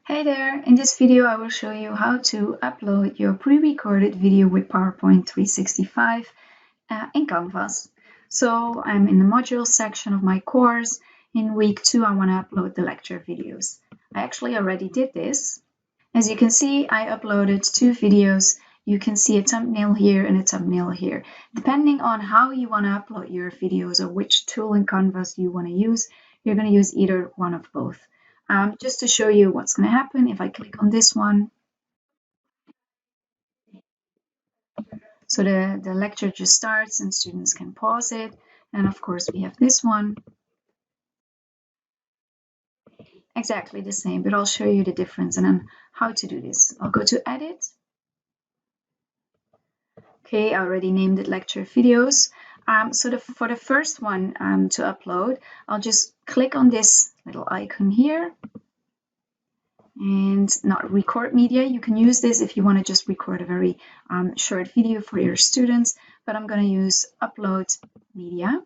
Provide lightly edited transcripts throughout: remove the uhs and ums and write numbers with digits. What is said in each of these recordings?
Hey there! In this video I will show you how to upload your pre-recorded video with PowerPoint 365 in Canvas. So I'm in the modules section of my course. In week 2 I want to upload the lecture videos. I actually already did this. As you can see, I uploaded 2 videos. You can see a thumbnail here and a thumbnail here. Depending on how you want to upload your videos or which tool in Canvas you want to use, you're going to use either one of both. Just to show you what's going to happen, if I click on this one, so the lecture just starts and students can pause it. And of course, we have this one. Exactly the same, but I'll show you the difference and then how to do this. I'll go to Edit. Okay, I already named it Lecture Videos. For the first one to upload, I'll just click on this little icon here. And not record media. You can use this if you want to just record a very short video for your students, but I'm going to use upload media.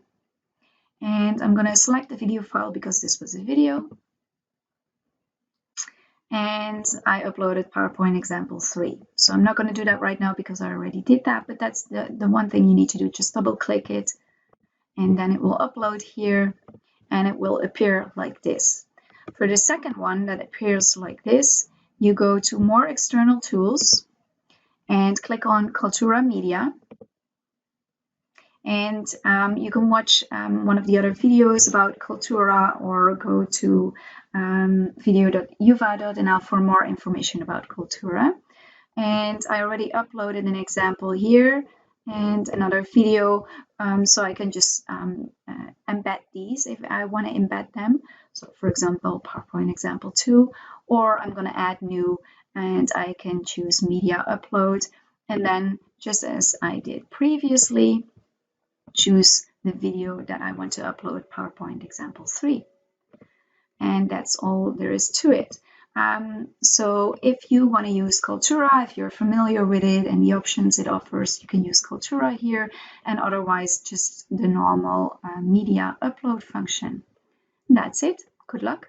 And I'm going to select the video file because this was a video. And I uploaded PowerPoint example 3. So I'm not going to do that right now because I already did that, but that's the one thing you need to do. Just double click it and then it will upload here and it will appear like this. For the second one that appears like this, you go to More External Tools and click on Kaltura Media. And you can watch one of the other videos about Kaltura or go to video.uva.nl for more information about Kaltura. And I already uploaded an example here and another video, so I can just embed these if I want to embed them. So for example, PowerPoint example 2, or I'm going to add new and I can choose media upload, and then just as I did previously, choose the video that I want to upload, PowerPoint example 3. And that's all there is to it. So if you want to use Kaltura, if you're familiar with it and the options it offers, you can use Kaltura here, and otherwise just the normal media upload function. That's it. Good luck.